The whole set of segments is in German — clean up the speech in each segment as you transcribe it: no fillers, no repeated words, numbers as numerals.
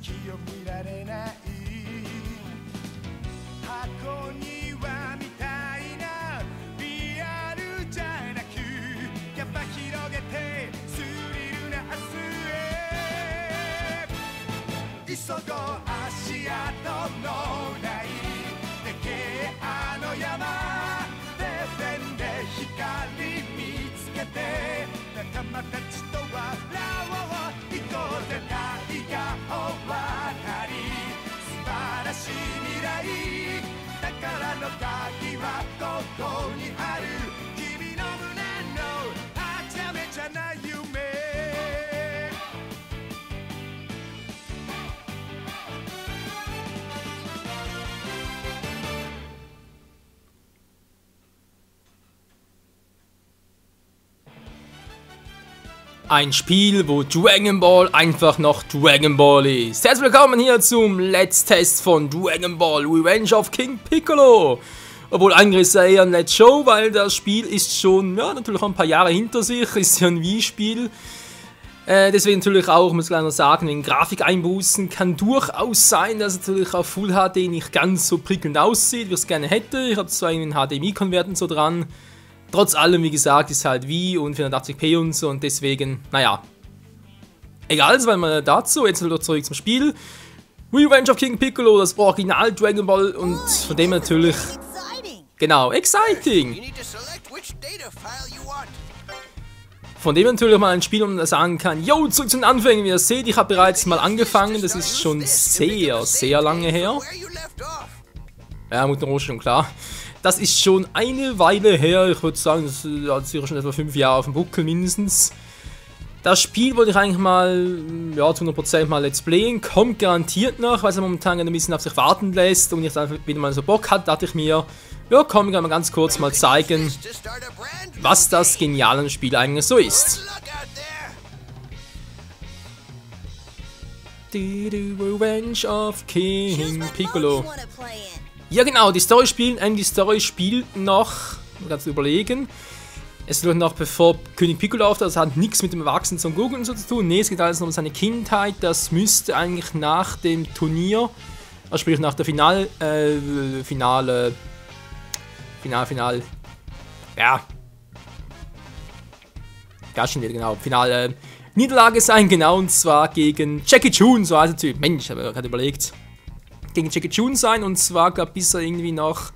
先を見られない箱庭みたいなリアルじゃなくやっぱ広げてスリルな明日へ急ごう足跡のないでけえあの山てっぺんで光見つけて仲間たちと笑おう行こうぜ太陽渡り素晴らしい未来宝の鍵はここにある君の胸のはちゃめちゃな夢Ein Spiel, wo Dragon Ball einfach noch Dragon Ball ist. Herzlich willkommen hier zum Let's Test von Dragon Ball Revenge of King Piccolo. Obwohl eigentlich ist es eher ein Let's Show, weil das Spiel ist schon, ja, natürlich ein paar Jahre hinter sich, ist ja ein Wii-Spiel. Deswegen natürlich auch, muss ich gleich noch sagen, wegen Grafikeinbußen kann durchaus sein, dass es natürlich auf Full HD nicht ganz so prickelnd aussieht, wie ich es gerne hätte. Ich habe zwar einen HDMI-Konverter so dran. Trotz allem, wie gesagt, ist halt Wii und 480p und so und deswegen, naja. Egal, weil man dazu, jetzt wieder zurück zum Spiel. Revenge of King Piccolo, das Original Dragon Ball und von dem natürlich... Genau, exciting! Von dem natürlich mal ein Spiel, wo man sagen kann, yo, zurück zu den Anfängen, wie ihr seht, ich habe bereits mal angefangen, das ist schon sehr, sehr lange her. Ja, Mutter Rose schon klar. Das ist schon eine Weile her, ich würde sagen, das hat sicher schon etwa 5 Jahre auf dem Buckel mindestens. Das Spiel wollte ich eigentlich mal, ja, zu 100% mal Let's Playen, kommt garantiert noch, weil es momentan ein bisschen auf sich warten lässt und ich dann wieder mal so Bock hatte, dachte ich mir, ja komm, ich kann mal ganz kurz mal zeigen, was das geniale Spiel eigentlich so ist. Revenge of King Piccolo. Ja genau, die Story spielt noch, ganz überlegen, es wird noch bevor König Piccolo auftaucht, das hat nichts mit dem Erwachsenen zum Gucken und so zu tun, nee, es geht alles noch um seine Kindheit, das müsste eigentlich nach dem Turnier, also sprich nach der Finale, Finale Niederlage sein, genau, und zwar gegen Jackie Chun, so heißt der Typ, Mensch, ich habe gerade überlegt. Gegen Jackie Chun sein und zwar, glaube ich, bis er irgendwie noch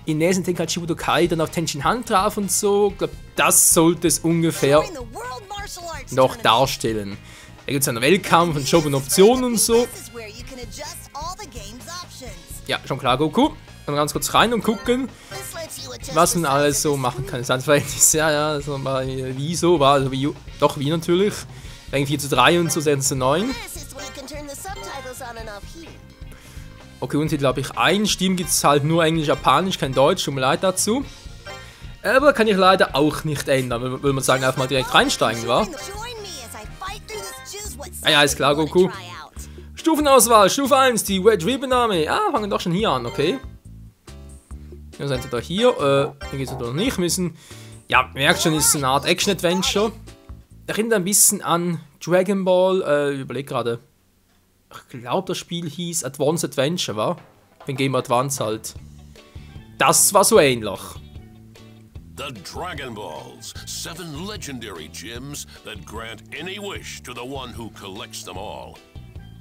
in nächsten Tenkaichi Budokai dann auf Tenshin Han traf und so. Ich glaube, das sollte es ungefähr noch darstellen. Da gibt es einen Weltkampf und Shogun Optionen und so. Ja, schon klar, Goku. Dann ganz kurz rein und gucken, was man alles so machen kann. Das ist vielleicht, ja, so mal wie so war, also wie, doch wie natürlich. Irgendwie 4:3 und so 6:9. Okay, Untertitel habe ich ein. Steam gibt es halt nur Englisch, Japanisch, kein Deutsch, tut mir leid dazu. Aber kann ich leider auch nicht ändern, will man sagen, einfach mal direkt reinsteigen, wa? Ja, ist klar, Goku. Stufenauswahl, Stufe 1, die Red Ribbon Army. Ah, fangen doch schon hier an, okay. Wir sind da hier, hier geht es noch nicht, müssen... Ja, merkt schon, ist eine Art Action-Adventure. Erinnert ein bisschen an Dragon Ball, überleg gerade. Ich glaube, das Spiel hieß Advance Adventure, wa? Wenn Game Advance halt. Das war so ähnlich. The Dragon Balls, 7 legendary gems that grant any wish to the one who collects them all.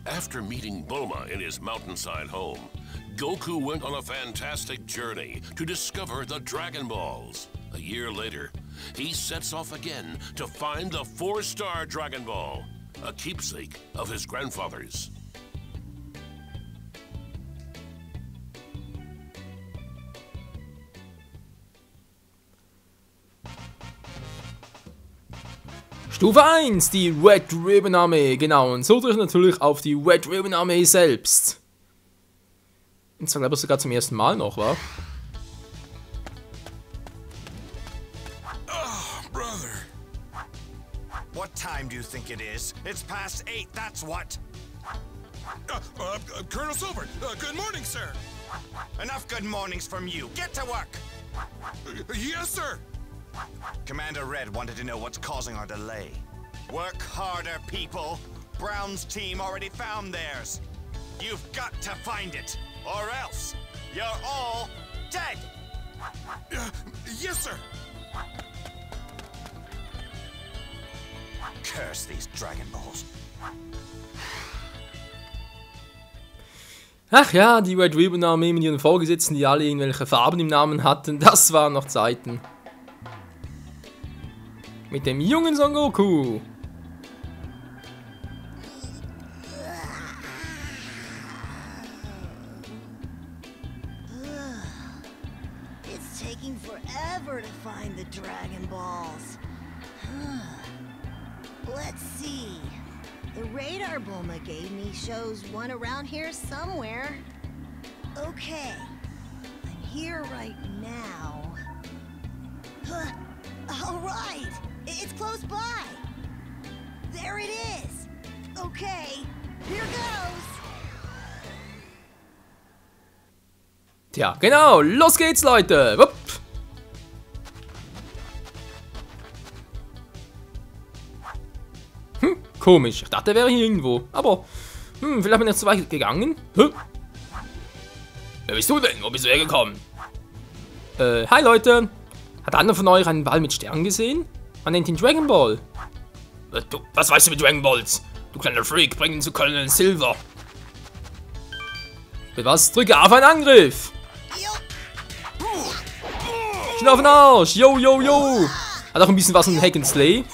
After meeting Bulma in his mountainside home, Goku went on a fantastic journey to discover the Dragon Balls. A year later, he sets off again to find the 4-star Dragon Ball, a keepsake of his grandfather's. Stufe 1, die Red Ribbon Army, genau, und so drücke ich natürlich auf die Red Ribbon Army selbst. Und zwar glaube ich sogar zum ersten Mal noch, wa? Oh, brother. What time do you think it is? It's past 8, that's what. Colonel Silver, good morning, sir. Enough good mornings from you. Get to work. Yes, sir. Commander Red wanted to know what's causing our delay. Work harder, people. Brown's team already found theirs. You've got to find it, or else you're all dead. Yes, sir. Curse these Dragon Balls. Ach ja, die Red Ribbon Armee mit ihren Vorgesetzten, die alle irgendwelche Farben im Namen hatten, das waren noch Zeiten. Mit dem jungen Son Goku. It's taking forever to find the Dragon Balls. Let's see. The radar Bulma gave me shows one around here somewhere. Okay, I'm here right now. All right, it's close by. There it is. Okay, here goes. Tja, genau, los geht's, Leute. Wupp. Komisch, ich dachte, er wäre hier irgendwo. Aber, vielleicht bin ich zu weit gegangen. Wer bist du denn? Wo bist du hergekommen? Hi Leute. Hat einer von euch einen Ball mit Sternen gesehen? Man nennt ihn Dragon Ball. Du, was weißt du mit Dragon Balls? Du kleiner Freak, bring ihn zu Colonel Silver. Mit was? Drücke auf einen Angriff. Schnell auf den Arsch. Yo, yo, yo. Hat auch ein bisschen was in Hack and Slay.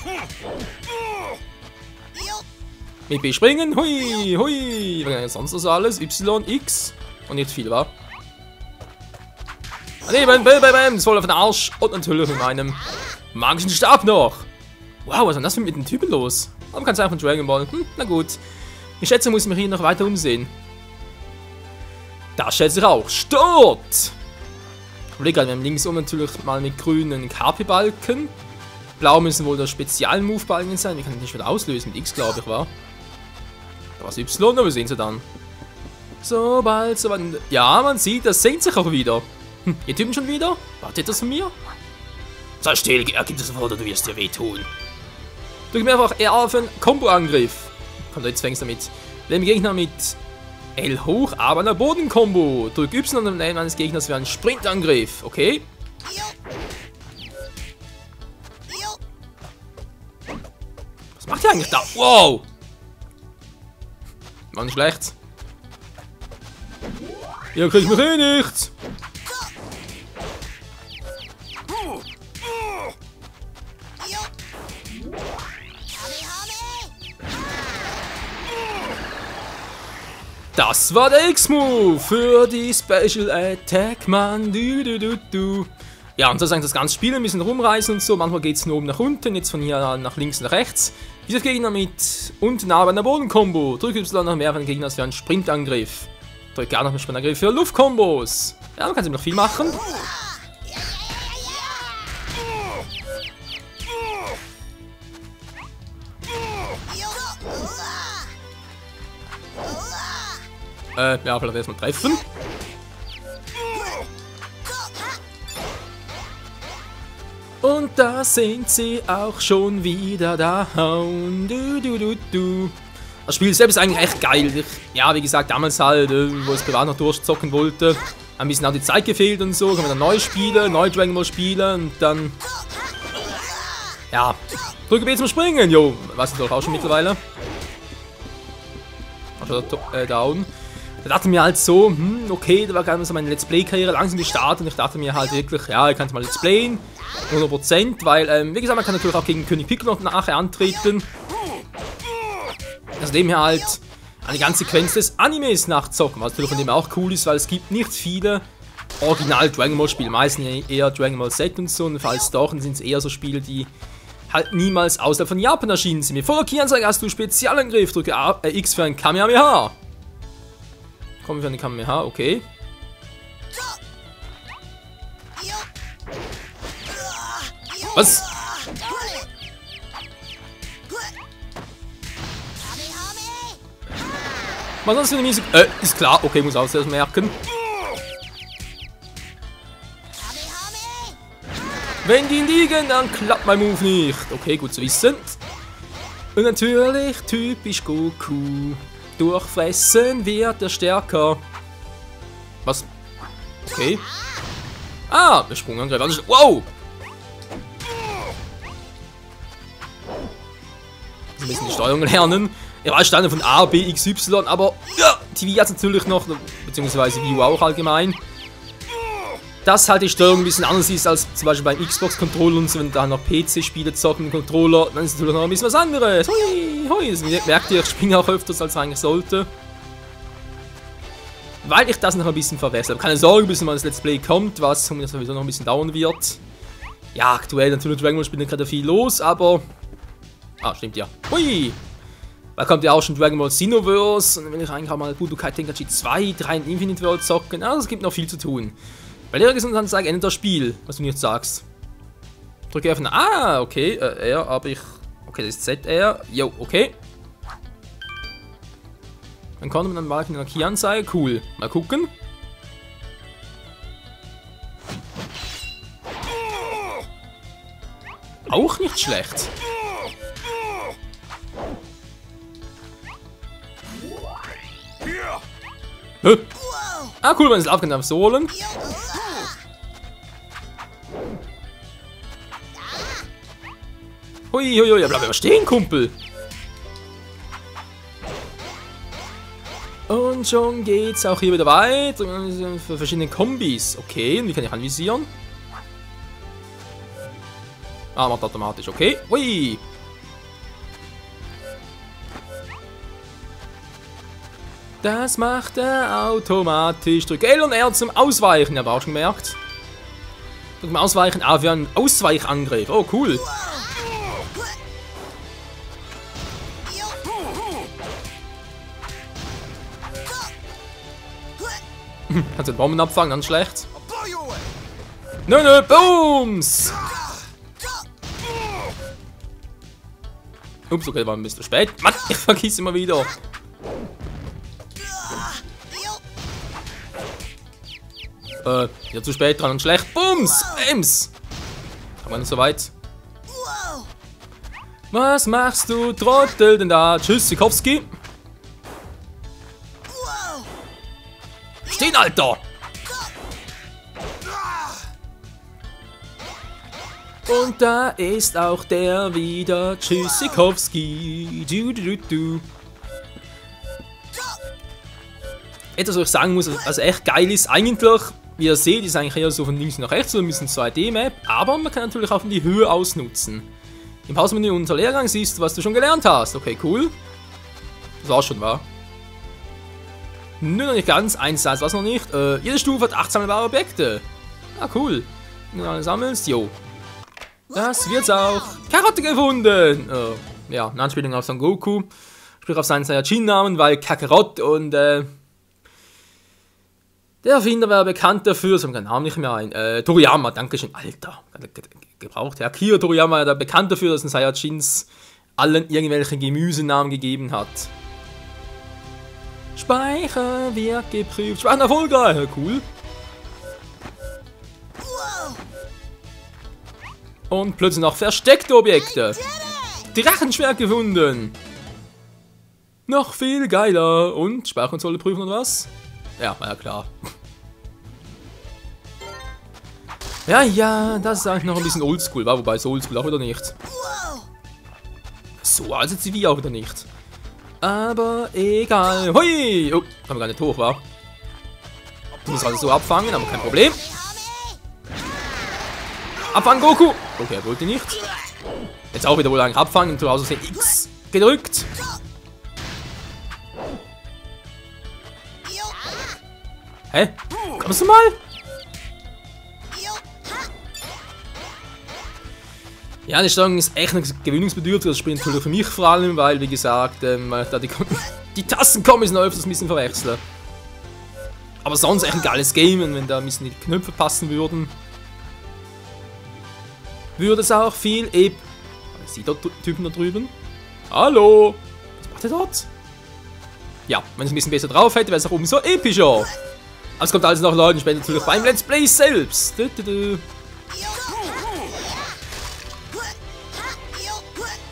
Mit B springen, hui, hui. Was ist sonst so alles? Y, X. Und jetzt viel, wa? Daneben, bam, bam, bam. Das voll auf den Arsch. Und natürlich mit meinem magischen Stab noch. Wow, was ist denn das mit den Typen los? Warum kann es einfach ein Dragon Ball? Na gut. Ich schätze, muss ich mich hier noch weiter umsehen. Da schätze ich auch. Stört! Wir haben links oben natürlich mal mit grünen KP-Balken. Blau müssen wohl der Spezial-Move-Balken sein. Wir können den nicht wieder auslösen. Mit X, glaube ich, war. Da war es Y, aber wir sehen sie dann. Sobald. Ja, man sieht, das senkt sich auch wieder. Ihr Typen schon wieder? Wartet das von mir? Sei still, ergib das sofort, oder du wirst dir wehtun. Drück mir einfach R auf einen Combo-Angriff. Kommt jetzt fängst damit. Wenn Gegner mit L hoch, aber einer Boden-Kombo. Drück Y und L eines Gegners für einen Sprintangriff. Okay? Was macht ihr eigentlich da? Wow! War nicht schlecht. Ihr kriegt mich eh nicht. Das war der X-Move für die Special Attack, Mann. Ja, und sozusagen das ganze Spiel ein bisschen rumreißen und so. Manchmal geht es nur oben nach unten, jetzt von hier nach links nach rechts. Dieser Gegner mit unten aber einer Boden-Kombo. Drücke Y noch mehr von den Gegnern für einen Sprintangriff. Drücke auch noch einen Sprintangriff für Luftkombos. Ja, man kann sich noch viel machen. Ja, vielleicht erstmal treffen. Und da sind sie auch schon wieder da. Das Spiel selbst ist eigentlich echt geil. Ja, wie gesagt, damals halt, wo ich privat noch durchzocken wollte, ein bisschen auch die Zeit gefehlt und so. Kann man dann neu spielen, neu Dragon Ball spielen und dann. Ja, drücke B zum Springen, jo. Weiß ich doch auch schon mittlerweile. Also down. Da dachte ich mir halt so, okay, da war gerade so meine Let's Play-Karriere langsam gestartet und ich dachte mir halt wirklich, ja, ich kann es mal Let's Playen, 100%, weil, wie gesagt, man kann natürlich auch gegen König Piccolo nachher antreten. Also dem her halt eine ganze Sequenz des Animes nachzocken, was natürlich von dem auch cool ist, weil es gibt nicht viele Original Dragon Ball Spiele, meistens eher Dragon Ball Z und so, und falls doch, dann sind es eher so Spiele, die halt niemals außerhalb von Japan erschienen sind. Mit voller Key-Anzeige hast du Spezialangriff, drücke X für ein Kamehameha. Kommen wir für eine Kamehameha, okay. Was? Was ist das für eine miese... ist klar, okay, muss auch zuerst merken. Wenn die liegen, dann klappt mein Move nicht. Okay, gut zu wissen. Und natürlich, typisch Goku. Durchfressen wird er stärker. Was? Okay. Ah, der Sprungangriff. Also, wow! Ein bisschen die Steuerung lernen. Er war Stande von A, B, X, Y, aber ja, TV hat natürlich noch, beziehungsweise Wii U auch allgemein, dass halt die Steuerung ein bisschen anders ist als zum Beispiel beim Xbox-Controller und so, wenn da noch PC-Spiele zocken mit dem Controller, dann ist natürlich noch ein bisschen was anderes. Hui, hui, das merkt ihr, ich springe auch öfters als eigentlich sollte. Weil ich das noch ein bisschen verwechsel. Aber keine Sorge, bis mal das Let's Play kommt, was sowieso noch ein bisschen dauern wird. Ja, aktuell natürlich Dragon Ball spielt gerade viel los, aber... Ah, stimmt ja. Hui! Da kommt ja auch schon Dragon Ball Xenoverse. Und dann will ich eigentlich auch mal Budokai Tenkaichi 2, 3 in Infinite World zocken. Also es gibt noch viel zu tun. Bei der Gesundheitsanzeige endet das Spiel, was du nicht sagst. Drücke auf Ah, okay, R, aber ich... Okay, das ist ZR. Jo, okay. Dann konnte man dann mal eine Key-Anzeige. Cool. Mal gucken. Auch nicht schlecht. Hä? Ah, cool, man ist aufgehend auf Sohlen. Hui, hui, hui, bleib aber stehen, Kumpel. Und schon geht's auch hier wieder weiter. Für verschiedene Kombis. Okay, und wie kann ich anvisieren? Ah, macht automatisch, okay. Hui. Das macht er automatisch. Drück L und R zum Ausweichen. Ja, aber auch schon gemerkt. Drück mal Ausweichen A für einen Ausweichangriff. Oh, cool. Kannst du den Bomben abfangen, ganz schlecht. Nö, nö, Booms! Ups, okay, war ein bisschen spät. Mann, ich vergiss immer wieder. Ja, zu spät dran und schlecht. Bums! Bams! Haben wir nicht so weit. Was machst du, Trottel, denn da? Tschüss, Sikowski. Stehen, Alter! Und da ist auch der wieder. Tschüss, Sikowski. Du. Etwas, was ich sagen muss, also echt geil ist, eigentlich, wie ihr seht, ist eigentlich eher so von links nach rechts, so ein bisschen 2D-Map, aber man kann natürlich auch die Höhe ausnutzen. Im Hausmenü unter Lehrgang siehst du, was du schon gelernt hast. Okay, cool. Das war schon, wahr? Nö, noch nicht ganz. Eins Satz, was noch nicht. Jede Stufe hat 8 sammelbare Objekte. Ah, cool. Wenn du alle sammelst, jo. Das wird's auch. Karotte gefunden! Ja, eine Anspielung auf Son Goku. Sprich auf seinen Saiyajin-Namen, weil Kakarot und, der Erfinder war bekannt dafür, ich habe keinen Namen nicht mehr ein. Toriyama, dankeschön. Alter, gebraucht. Ja, Akira Toriyama war bekannt dafür, dass ein Saiyajins allen irgendwelche Gemüsenamen gegeben hat. Speicher wird geprüft. Speichern erfolgreich. Cool. Und plötzlich noch versteckte Objekte. Drachenschwert gefunden. Noch viel geiler. Und Speicherkonsole prüfen und was? Ja, war ja klar. Ja, das ist eigentlich noch ein bisschen oldschool, war, wobei so oldschool auch wieder nicht. So alt ist sie wie auch wieder nicht. Aber egal. Hui! Oh, haben wir gar nicht hoch, war. Ich muss also so abfangen, aber kein Problem. Abfangen, Goku! Okay, er wollte nicht. Jetzt auch wieder wohl eigentlich abfangen und zu Hause sehen X gedrückt. Hä? Kommst du mal? Ja, die Steuerung ist echt gewöhnungsbedürftig, das Spiel natürlich für mich vor allem, weil, wie gesagt, da die Tastenkombis noch öfters ein bisschen verwechseln. Aber sonst echt ein geiles Game, und wenn da ein bisschen die Knöpfe passen würden, würde es auch viel Sieht der Typen da drüben? Hallo? Was macht er dort? Ja, wenn es ein bisschen besser drauf hätte, wäre es auch umso epischer. Aber es kommt alles noch Leuten später natürlich beim Let's Play selbst.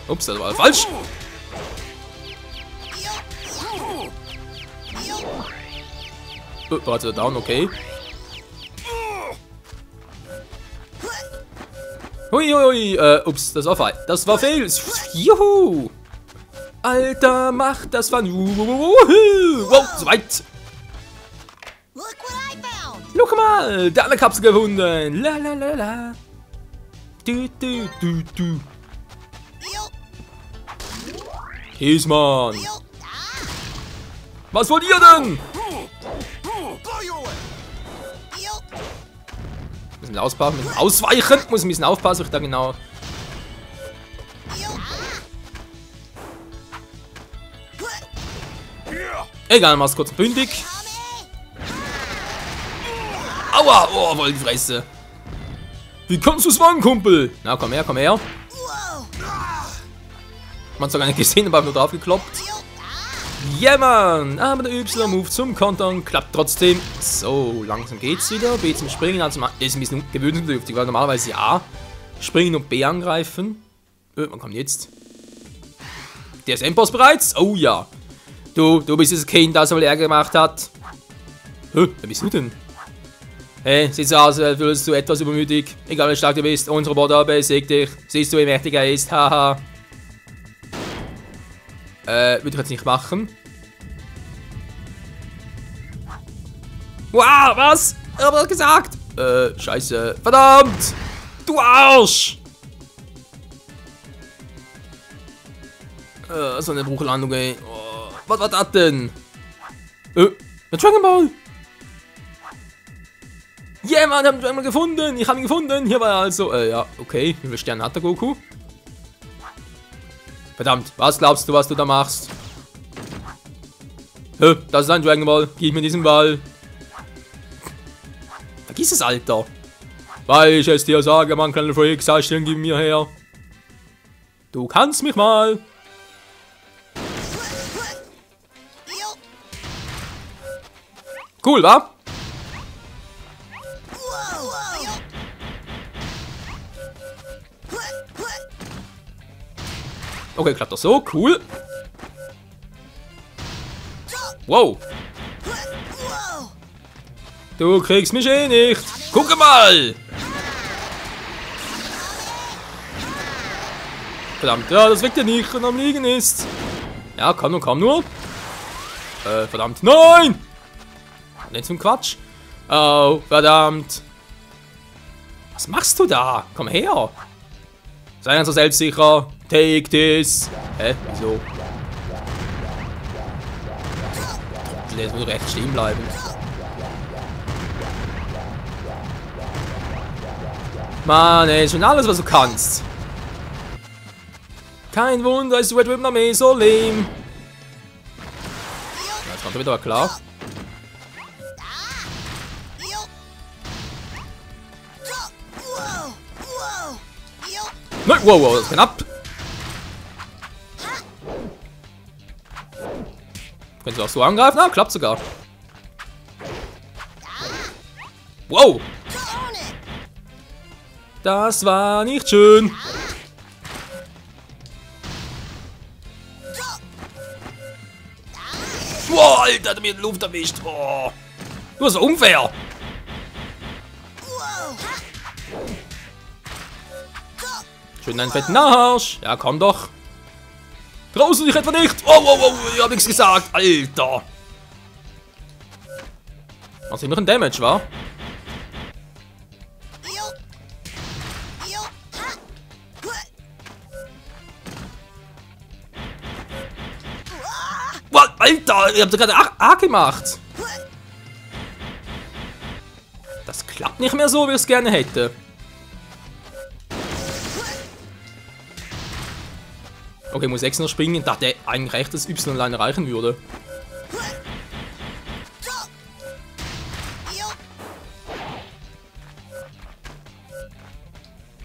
Ups, das war falsch. Bereits wieder down, okay. Hui, ups, das war falsch. Das war fail. Juhu. Alter, mach das von. Wow, so weit. Look what I found! Guck mal, da eine Kapsel gefunden. La la la la. Du. Kiesmann. Was wollt ihr denn? Müssen auspassen, müssen ausweichen. Muss ein bisschen aufpassen, ich da genau. Egal, mach's kurz bündig. Aua, oh, voll die Fresse. Wie kannst du's machen, Kumpel? Na, komm her, komm her. Man hat's doch gar nicht gesehen, aber hab nur drauf gekloppt. Ja, Mann! Aber der Y-Move zum Kontern klappt trotzdem. So, langsam geht's wieder. B zum Springen, also ist ein bisschen gewöhnungsbedürftig, weil normalerweise A springen und B angreifen. Wann kommt jetzt? Der ist Endboss bereits? Oh ja. Du bist das Kind, das wohl Ärger gemacht hat. Wer bist du denn? Hey, sieht so aus, als würdest du etwas übermütig. Egal wie stark du bist, unser Roboter besiegt dich. Siehst du, wie mächtig er ist, haha. Würde ich jetzt nicht machen. Wow, was? Ich hab das gesagt. Scheiße. Verdammt! Du Arsch! So eine Bruchlandung, ey. Oh, was war das denn? Der Dragon Ball! Yeah, Mann, ich hab den Dragon Ball gefunden! Ich hab ihn gefunden! Hier war er also. Ja, okay. Wie viele Sterne hat der Goku? Verdammt, was glaubst du, was du da machst? Das ist ein Dragon Ball. Gib mir diesen Ball. Vergiss es, Alter. Weil ich es dir sage, Mann, kleine Freak, Sachen gib mir her. Du kannst mich mal. Cool, wa? Okay, klappt das so. Cool. Wow. Du kriegst mich eh nicht. Guck mal. Verdammt, ja, das weckt ja nicht, wenn er am Liegen ist. Ja, komm nur. Verdammt, nein. Nicht zum Quatsch. Oh, verdammt. Was machst du da? Komm her. Sei ganz so selbstsicher. Take this. Wieso? Jetzt muss recht stehen bleiben. Mann, ey, schon alles, was du kannst. Kein Wunder, ist Red Ribbon Armee so lame. Jetzt kommt er wieder klar. Nein, wow, das ist knapp. Können Sie auch so angreifen? Ah, klappt sogar. Wow. Das war nicht schön. Wow, Alter, hat er mir in die Luft erwischt. Oh. Du bist so unfair. Schön einen fetten Arsch. Ja, komm doch. Draußen dich etwa nicht. Oh, ich hab nichts gesagt. Alter. Machst du noch ein Damage, wa? What? Alter, ihr habt gerade A gemacht. Das klappt nicht mehr so, wie ich es gerne hätte. Okay, muss 6 noch springen. Ich dachte eigentlich recht, dass Y alleine reichen würde.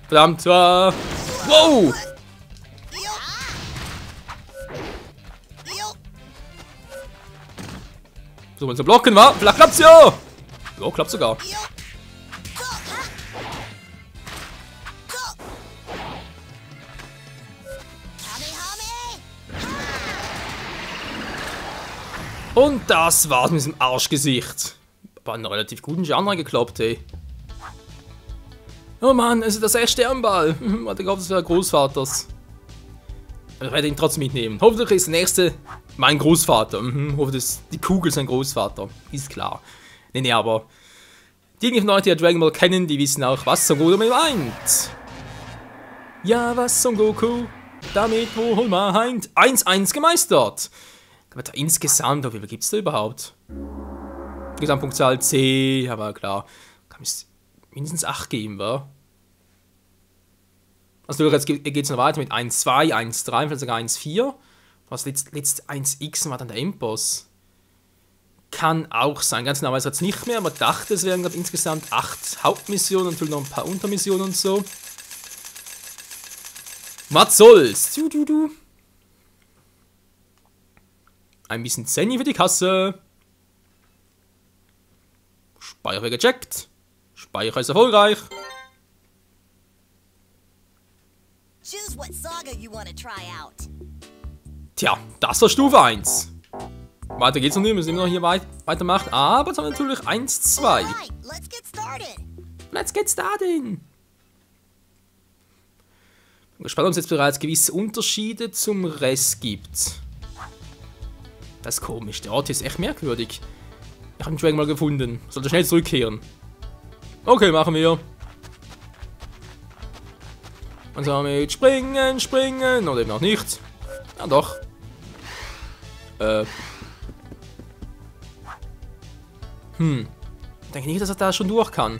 Verdammt, wow! So, wenn zu blocken war, vielleicht klappt's ja! Oh, klappt sogar. Und das war's mit diesem Arschgesicht. War einen relativ guten Genre gekloppt, ey. Oh Mann, es ist das erste Sternball. Warte, ich hoffe, das wäre Großvaters. Aber ich werde ihn trotzdem mitnehmen. Hoffentlich ist der nächste mein Großvater. Hoffentlich ist die Kugel sein Großvater. Ist klar. Nee, aber die von Leute, die Dragon Ball kennen, die wissen auch, was Son Goku damit meint. Ja, was Son Goku damit wohl meint. 1-1 gemeistert. Aber insgesamt, wie viel gibt es da überhaupt? Gesamtpunktzahl C, aber klar. Kann es mindestens 8 geben, wa? Also jetzt geht es noch weiter mit 1-2, 1-3, vielleicht sogar 1-4. Was letzt 1x war dann der Endboss. Kann auch sein, ganz genau weiß ich jetzt nicht mehr, aber dachte, es wären insgesamt 8 Hauptmissionen und vielleicht noch ein paar Untermissionen und so. Was soll's? Ein bisschen Zenny für die Kasse. Speicher gecheckt. Speicher ist erfolgreich. Choose what saga you want to try out. Tja, das war Stufe 1. Weiter geht's noch nicht, wir müssen immer noch hier weitermachen. Aber jetzt haben wir natürlich 1, 2. Alright, let's get started. Let's get started. Ich bin gespannt, ob es jetzt bereits gewisse Unterschiede zum Rest gibt. Das ist komisch, der Ort hier ist echt merkwürdig. Ich habe den Dragon mal gefunden. Sollte schnell zurückkehren. Okay, machen wir. Und so mit springen, springen. Oder eben auch nicht. Ja, doch. Ich denke nicht, dass er da schon durch kann.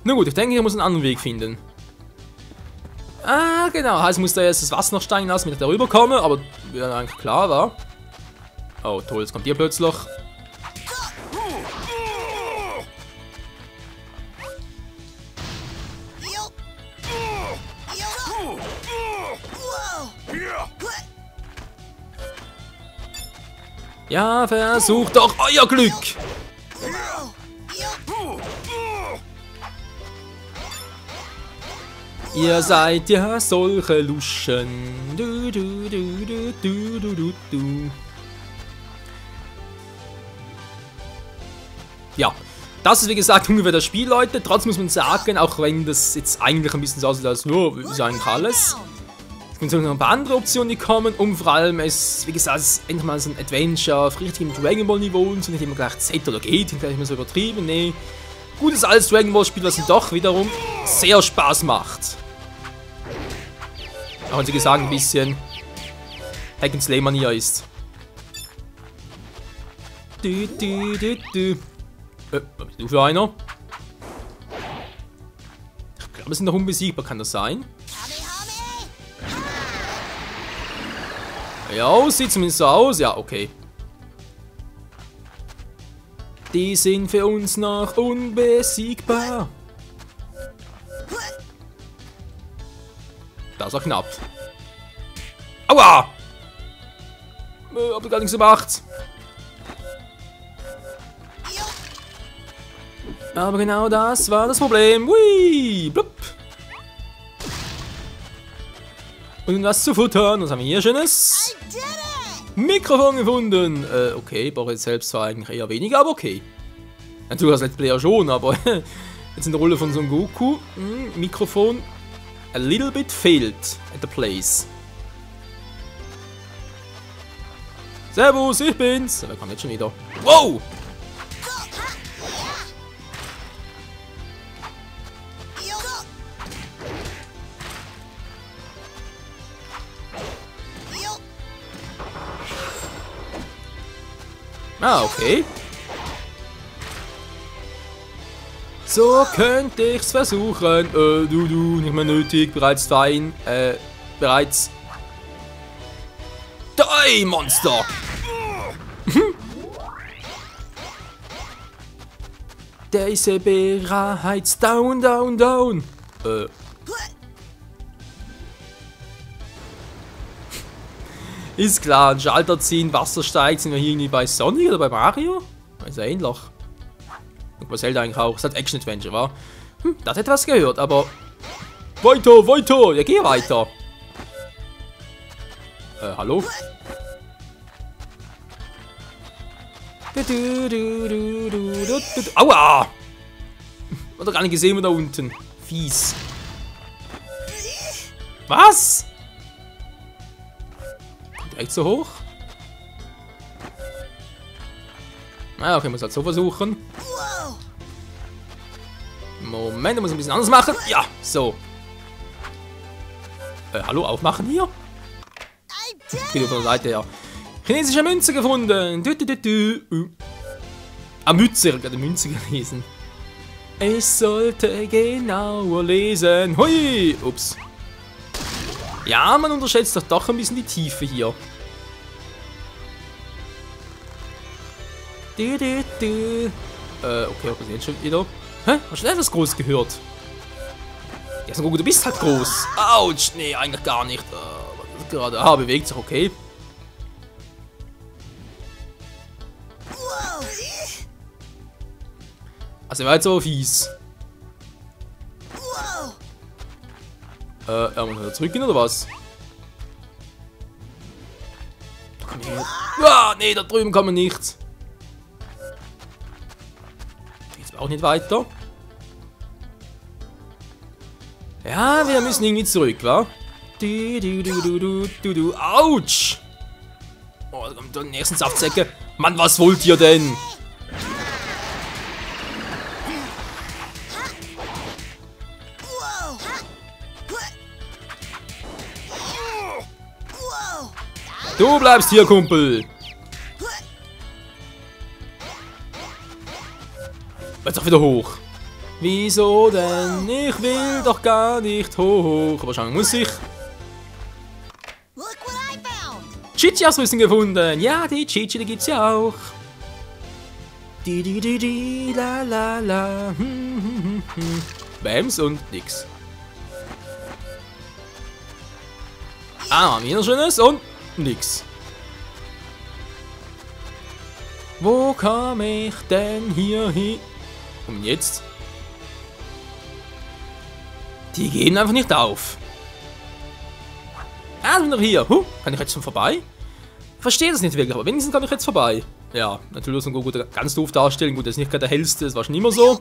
Na gut, ich denke, ich muss einen anderen Weg finden. Ah, genau. Heißt, ich muss da jetzt das Wasser noch steigen lassen, damit ich da rüberkomme. Aber wie dann eigentlich klar war. Oh, toll, jetzt kommt hier plötzlich. Ja, versucht doch euer Glück. Ihr seid ja solche Luschen. Ja, das ist wie gesagt ungefähr das Spiel, Leute. Trotzdem muss man sagen, auch wenn das jetzt eigentlich ein bisschen so aussieht, als nur ist eigentlich alles. Es gibt noch ein paar andere Optionen, die kommen, und vor allem ist, wie gesagt, es ist endlich mal so ein Adventure auf richtigem Dragon Ball Niveau und so nicht immer gleich Z oder G, gleich immer so übertrieben, nee. Gutes altes Dragon Ball Spiel, das dann doch wiederum sehr Spaß macht. Auch wenn sie gesagt ein bisschen Hack and Slay Manier ist. Was bist du für einer? Ich glaube, wir sind noch unbesiegbar, kann das sein? Ja, sieht zumindest so aus. Ja, okay. Die sind für uns noch unbesiegbar. Das war knapp. Aua! Hab ich gar nichts gemacht. Aber genau das war das Problem. Hui! Blub! Und was zu futtern. Was haben wir hier Schönes? Mikrofon gefunden. Okay, brauche ich selbst zwar eigentlich eher weniger, aber okay. Natürlich als Let's Player schon, aber jetzt in der Rolle von Son Goku. Mikrofon a little bit failed at the place. Servus, ich bin's. Wer kommt jetzt schon wieder? Wow! Ah, okay. So könnte ich's versuchen. Nicht mehr nötig. Bereits fein. Bereits. Die Monster! Der ist bereits down. Ist klar, ein Schalter ziehen, Wasser steigt, sind wir hier irgendwie bei Sonic oder bei Mario? Ist ja ähnlich. Und was hält eigentlich auch? Es hat Action-Adventure, wa? Das hat etwas gehört, aber... Weiter! Ja, geh weiter! Hallo? Aua! Hat er gar nicht gesehen, da unten. Fies. Was? Direkt so hoch? Naja, okay, muss halt so versuchen. Moment, muss ein bisschen anders machen. Ja, so. Hallo, aufmachen hier? Geht von der Seite her. Chinesische Münze gefunden. Münze, ich habe gerade Münze gelesen. Ich sollte genauer lesen. Hui! Ups. Ja, man unterschätzt doch ein bisschen die Tiefe hier. Okay, was ist jetzt schon wieder? Hä? Hast du etwas groß gehört? Ja, so gut, du bist halt groß. Autsch, nee, eigentlich gar nicht. Gerade, bewegt sich, okay. Also, er war jetzt so fies. Muss er zurückgehen oder was? Da kann ich nicht. Ah, nee, da drüben kann man nicht. Jetzt auch nicht weiter. Ja, wir müssen irgendwie zurück, wa? Autsch! Oh, da kommt den nächsten Saftsäcke. Mann, was wollt ihr denn? Du bleibst hier, Kumpel. Jetzt auch wieder hoch. Wieso denn? Ich will doch gar nicht hoch. Wahrscheinlich muss ich. Chichi-Ausrüstung gefunden. Ja, die Chichi, die gibt's ja auch. La la la. Bams und nix. Ah, wieder schönes und nix. Wo komme ich denn hier hin? Und jetzt? Die gehen einfach nicht auf. Ah, sind wir hier. Kann ich jetzt schon vorbei? Ich verstehe das nicht wirklich, aber wenigstens kann ich jetzt vorbei. Ja, natürlich muss man gut ganz doof darstellen. Gut, das ist nicht gerade der hellste, das war schon immer so.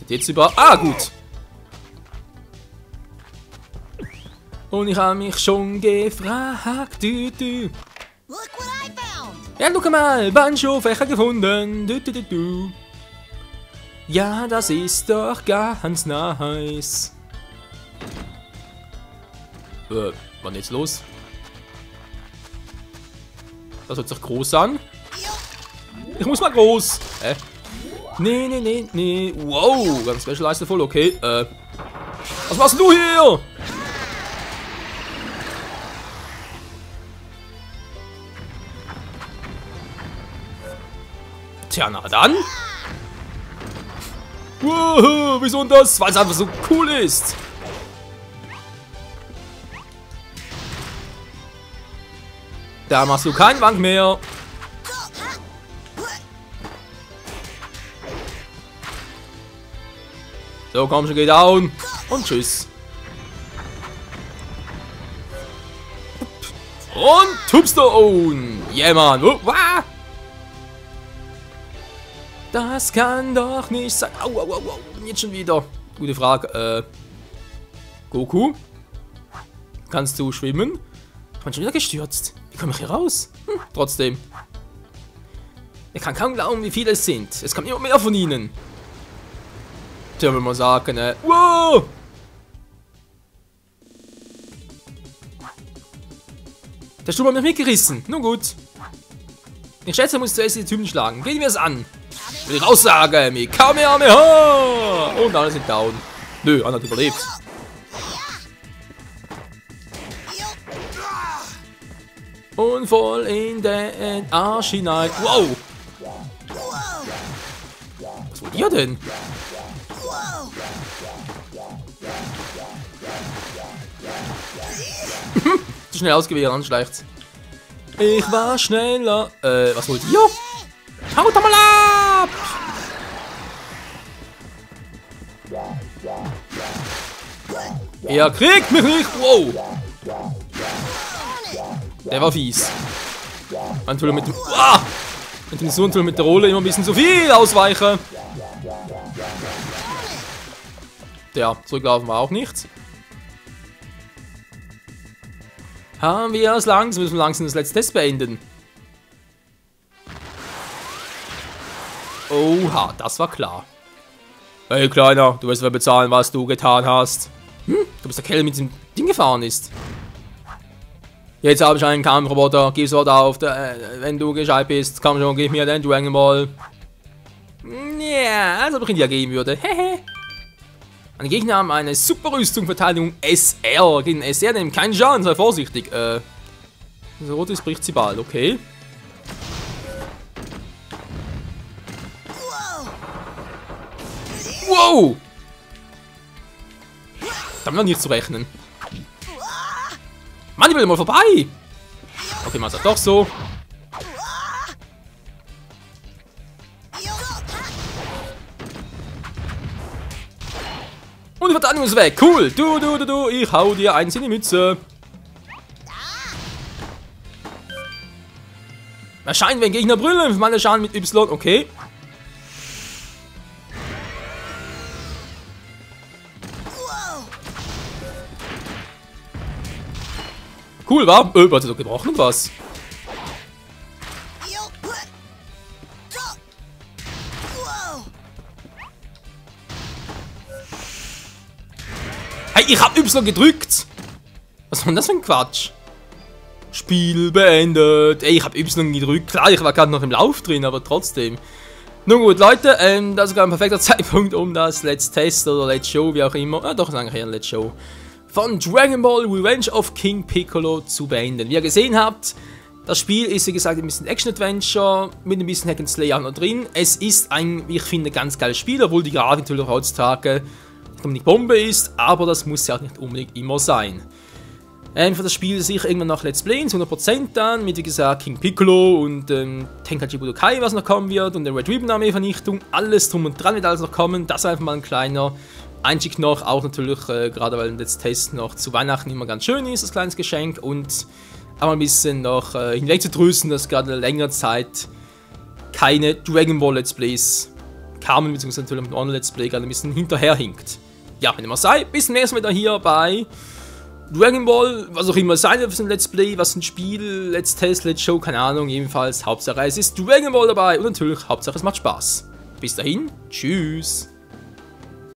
Jetzt über. Ah, gut. Und ich habe mich schon gefragt. Ja, guck mal, Banjo-Fächer gefunden. Ja, das ist doch ganz nice. Wann geht's los? Das hört sich groß an. Ich muss mal groß. Nee. Wow, ganz Special-Leiste voll, okay. Was machst du hier? Tja, na dann. Wow, wieso denn das? Weil es einfach so cool ist. Da machst du keinen Wank mehr. So, komm schon, geh down. Und tschüss. Und Tombstone. Yeah, Mann. Wow. Das kann doch nicht sein. Au. Jetzt schon wieder. Gute Frage. Goku? Kannst du schwimmen? Ich bin schon wieder gestürzt. Wie komme ich hier raus? Trotzdem. Ich kann kaum glauben, wie viele es sind. Es kommt immer mehr von ihnen. Tja, will man sagen, wow! Der Sturm hat mich mitgerissen. Nun gut. Ich schätze, er muss zuerst die Typen schlagen. Gehen wir es an. Will ich raussagen. Mit Kamehameha! Und alle sind down. Nö, einer hat überlebt. Und voll in den Arsch hinein. Wow! Was wollt ihr denn? Zu schnell ausgewichen, anschleicht. Ich war schneller. Was wollt ihr? Haut doch mal ab! Er kriegt mich nicht. Wow. Der war fies. Natürlich mit dem... Mit dem Sonnentunnel mit der Rolle immer ein bisschen zu viel ausweichen. Ja, zurücklaufen wir auch nicht. Haben wir es langsam, müssen wir langsam das letzte Test beenden. Oha, das war klar. Hey Kleiner, du wirst bezahlen, was du getan hast. Du bist der Kerl, mit dem Ding gefahren ist. Jetzt habe ich einen Kampfroboter, gib sofort auf, wenn du gescheit bist, komm schon, gib mir den Dragon Ball. Ja, als ob ich ihn dir geben würde, hehe. Meine Gegner haben eine super Rüstung, Verteidigung SR. Gegen SR nehmen keinen Schaden, sei vorsichtig. Das Rote ist bricht sie bald, okay. Wow! Damit war nicht zu rechnen. Mann, ich will mal vorbei! Okay, man sagt doch so. Und die Verteidigung ist weg. Cool. Du. Ich hau dir eins in die Mütze. Erscheint, wenn Gegner brüllen. Meine Schaden mit Y. Okay. Cool, war? Hat sie doch gebrochen, was? Hey, ich hab Y gedrückt! Was war denn das für ein Quatsch? Spiel beendet. Ey, ich hab Y gedrückt. Klar, ich war gerade noch im Lauf drin, aber trotzdem. Nun gut, Leute, das ist gerade ein perfekter Zeitpunkt, um das Let's Test oder Let's Show, wie auch immer. Ja, doch, ist eigentlich eher ein Let's Show. Von Dragon Ball Revenge of King Piccolo zu beenden. Wie ihr gesehen habt, das Spiel ist wie gesagt ein bisschen Action-Adventure mit ein bisschen Hack and Slay auch noch drin. Es ist ein, wie ich finde, ganz geiles Spiel, obwohl die Grafik natürlich heutzutage nicht Bombe ist, aber das muss ja auch nicht unbedingt immer sein. Für das Spiel sicher irgendwann noch Let's Play, 100% dann, mit wie gesagt King Piccolo und Tenkaichi Budokai, was noch kommen wird, und der Red Ribbon Armee Vernichtung, alles drum und dran wird alles noch kommen. Das ist einfach mal ein kleiner Einstieg noch, auch natürlich, gerade weil Let's Test noch zu Weihnachten immer ganz schön ist, das kleines Geschenk, und auch mal ein bisschen noch hinwegzudrüßen, dass gerade in längerer Zeit keine Dragon Ball Let's Plays kamen, beziehungsweise natürlich mit einem Online-Let's Play gerade ein bisschen hinterherhinkt. Ja, wenn immer sei, bis zum nächsten Mal wieder hier bei Dragon Ball, was auch immer sein wird für ein Let's Play, was ein Spiel, Let's Test, Let's Show, keine Ahnung, jedenfalls, Hauptsache es ist Dragon Ball dabei und natürlich, Hauptsache es macht Spaß. Bis dahin, tschüss.